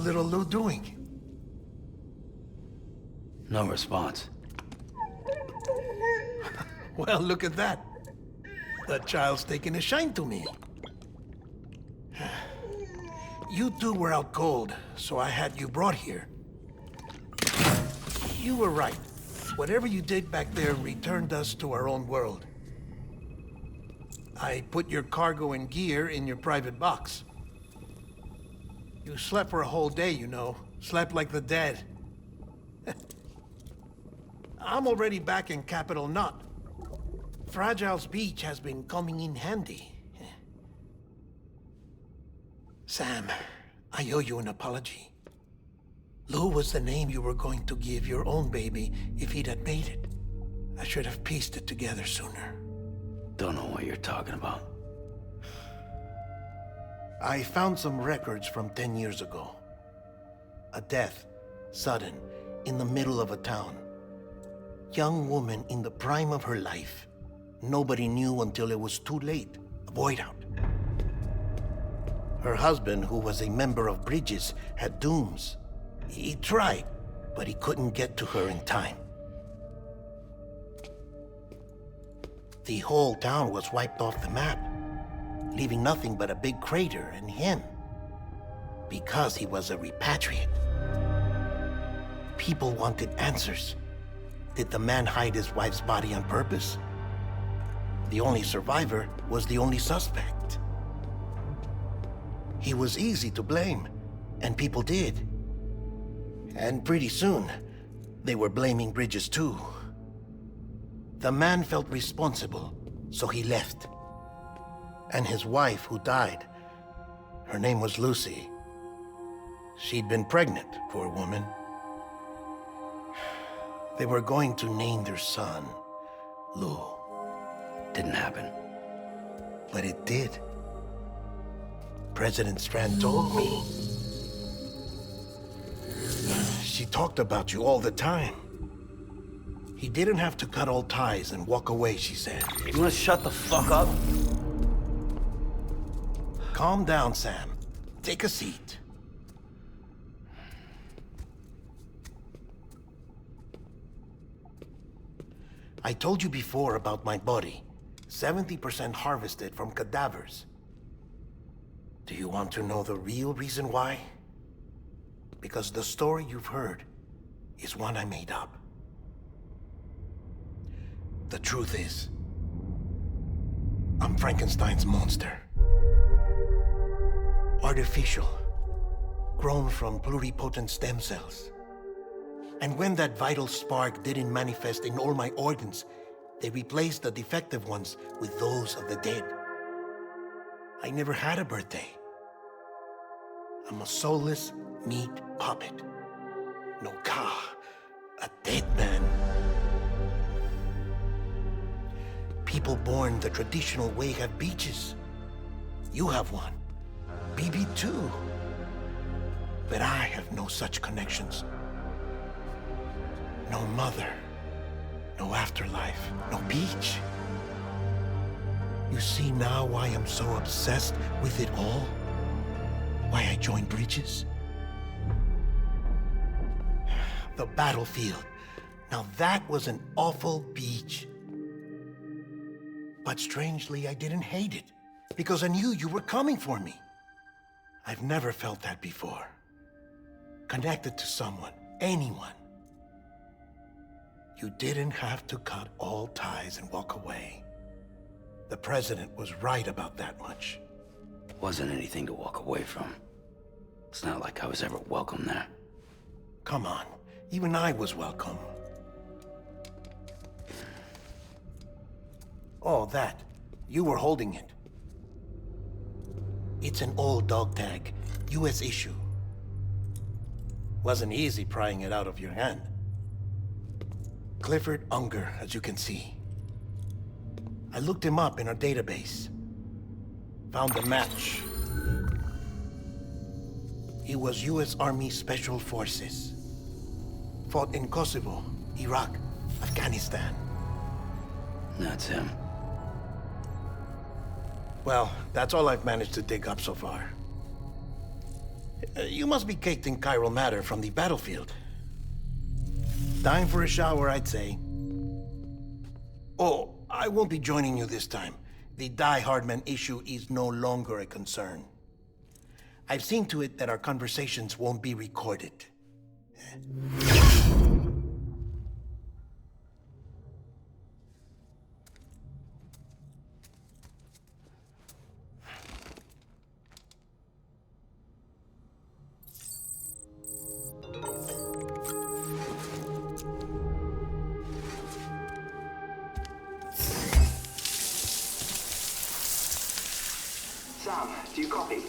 little Lou doing? No response. Well, look at that. The child's taking a shine to me. You two were out cold, so I had you brought here. You were right. Whatever you did back there returned us to our own world. I put your cargo and gear in your private box. You slept for a whole day, you know. Slept like the dead. I'm already back in Capital Knot. Fragile's beach has been coming in handy. Sam, I owe you an apology. Lou was the name you were going to give your own baby if he'd had made it. I should have pieced it together sooner. Don't know what you're talking about. I found some records from 10 years ago. A death, sudden, in the middle of a town. Young woman in the prime of her life. Nobody knew until it was too late. A void out. Her husband, who was a member of Bridges, had dooms. He tried, but he couldn't get to her in time. The whole town was wiped off the map, leaving nothing but a big crater and him. Because he was a repatriate. People wanted answers. Did the man hide his wife's body on purpose? The only survivor was the only suspect. He was easy to blame, and people did. And pretty soon, they were blaming Bridges too. The man felt responsible, so he left. And his wife, who died, her name was Lucy. She'd been pregnant, poor woman. They were going to name their son Lou. Didn't happen. But it did. President Strand told me. She talked about you all the time. He didn't have to cut all ties and walk away, she said. You wanna shut the fuck up? Calm down, Sam. Take a seat. I told you before about my body. 70% harvested from cadavers. Do you want to know the real reason why? Because the story you've heard is one I made up. The truth is, I'm Frankenstein's monster. Artificial, grown from pluripotent stem cells. And when that vital spark didn't manifest in all my organs, they replaced the defective ones with those of the dead. I never had a birthday. I'm a soulless meat puppet. No ka, a dead man. People born the traditional way have beaches. You have one. BB too. But I have no such connections. No mother, no afterlife, no beach. You see now why I'm so obsessed with it all? Why I joined Bridges? The battlefield. Now that was an awful beach. But strangely, I didn't hate it, because I knew you were coming for me. I've never felt that before. Connected to someone, anyone. You didn't have to cut all ties and walk away. The president was right about that much. Wasn't anything to walk away from. It's not like I was ever welcome there. Come on, even I was welcome. Oh, that. You were holding it. It's an old dog tag, US issue. Wasn't easy prying it out of your hand. Clifford Unger, as you can see. I looked him up in our database. Found a match. He was US Army Special Forces. Fought in Kosovo, Iraq, Afghanistan. That's him. Well, that's all I've managed to dig up so far. You must be caked in chiral matter from the battlefield. Time for a shower, I'd say. Oh, I won't be joining you this time. The Die Hardman issue is no longer a concern. I've seen to it that our conversations won't be recorded. Sam, do you copy?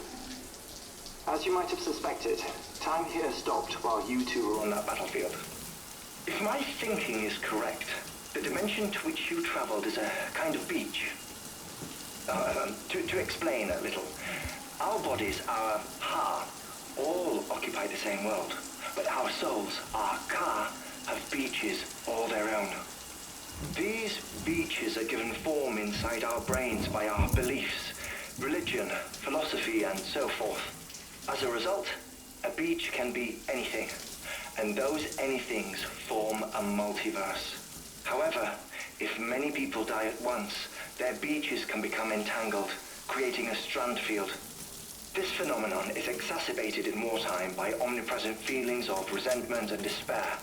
As you might have suspected, time here stopped while you two were on that battlefield. If my thinking is correct, the dimension to which you traveled is a kind of beach. To explain a little, our bodies, our ha, all occupy the same world, but our souls, our ka, have beaches all their own. These beaches are given form inside our brains by our beliefs, religion, philosophy, and so forth. As a result, a beach can be anything, and those anythings form a multiverse. However, if many people die at once, their beaches can become entangled, creating a strand field. This phenomenon is exacerbated in wartime by omnipresent feelings of resentment and despair.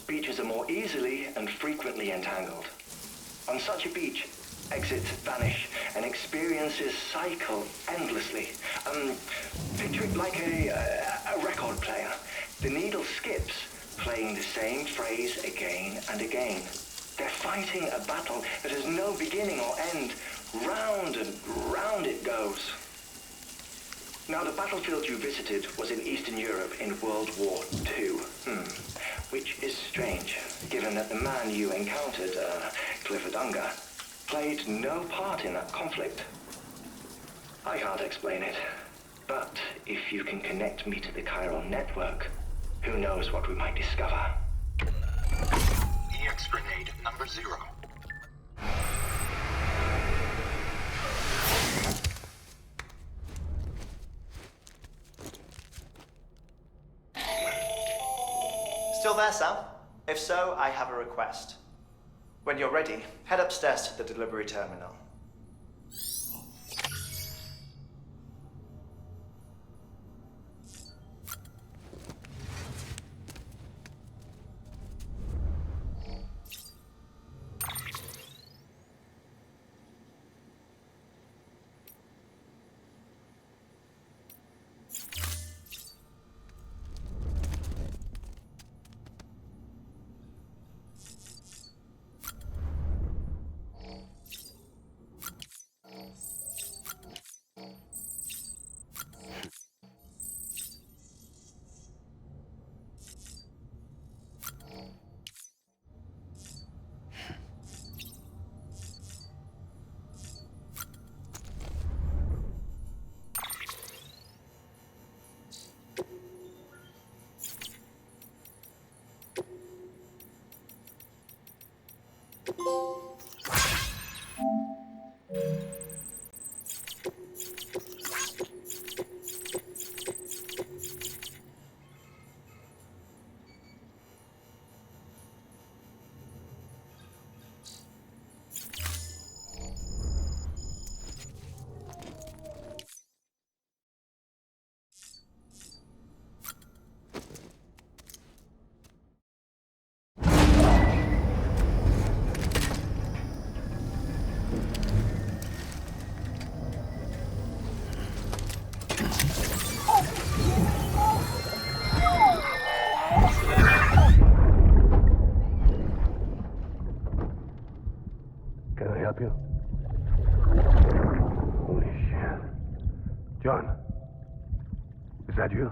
Beaches are more easily and frequently entangled. On such a beach, exits vanish and experiences cycle endlessly. Picture it like a record player. The needle skips, playing the same phrase again and again. They're fighting a battle that has no beginning or end. Round and round it goes. Now, the battlefield you visited was in Eastern Europe in World War II. Which is strange, given that the man you encountered, Clifford Unger, played no part in that conflict. I can't explain it, but if you can connect me to the chiral network, who knows what we might discover. EX grenade number 0. Still there, Sam? If so, I have a request. When you're ready, head upstairs to the delivery terminal. Can I help you? Holy shit. John, is that you?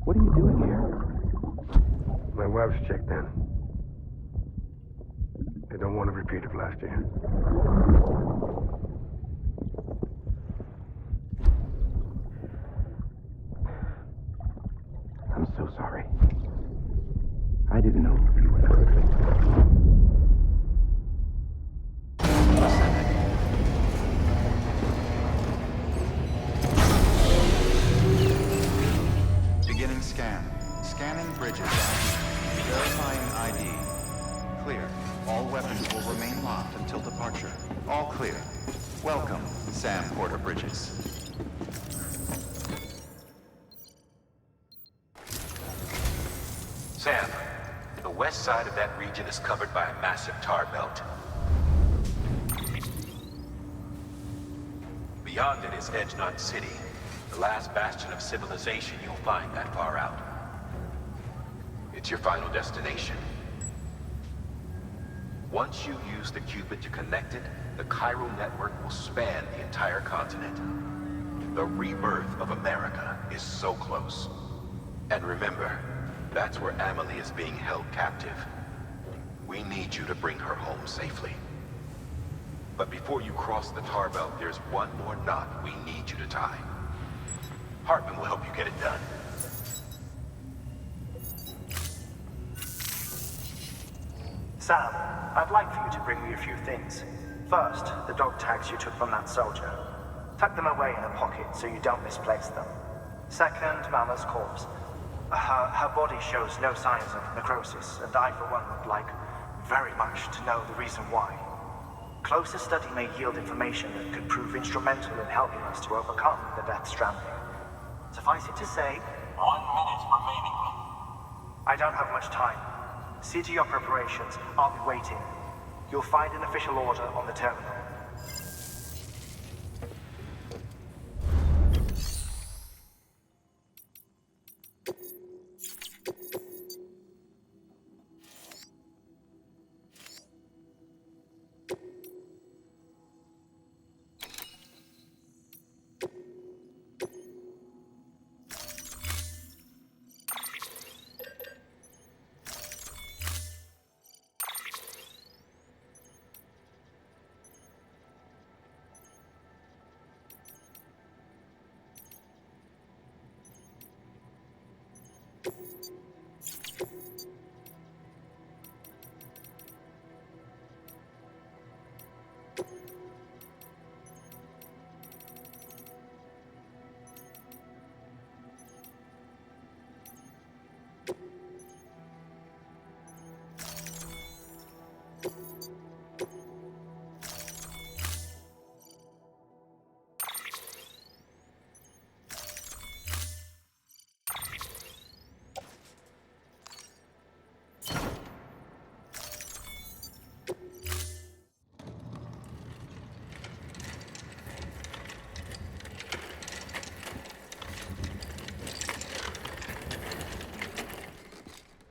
What are you doing here? My wife's checked in. They don't want to repeat of last year. I'm so sorry. I didn't know you were perfect. scan. Scanning bridges ID. Verifying ID. Clear. All weapons will remain locked until departure. All clear. Welcome, Sam Porter Bridges. Sam, the west side of that region is covered by a massive tar belt. Beyond it is Edgenont City, the last bastion of civilization you'll find that far out. It's your final destination. Once you use the Cupid to connect it, the Cairo network will span the entire continent. The rebirth of America is so close. And remember, that's where Amelie is being held captive. We need you to bring her home safely. But before you cross the tar belt, there's one more knot we need you to tie. Hartman will help you get it done. Sam, I'd like for you to bring me a few things. First, the dog tags you took from that soldier. Tuck them away in a pocket so you don't misplace them. Second, Mama's corpse. Her body shows no signs of necrosis, and I, for one, would like very much to know the reason why. Closer study may yield information that could prove instrumental in helping us to overcome the Death Stranding. Suffice it to say, 1 minute remaining. I don't have much time. See to your preparations. I'll be waiting. You'll find an official order on the terminal.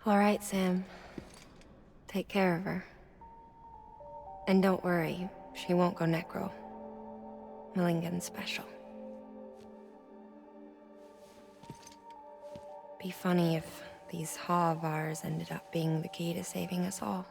All right, Sam. Take care of her. And don't worry, she won't go necro. Millingan's special. Be funny if these Ha of ours ended up being the key to saving us all.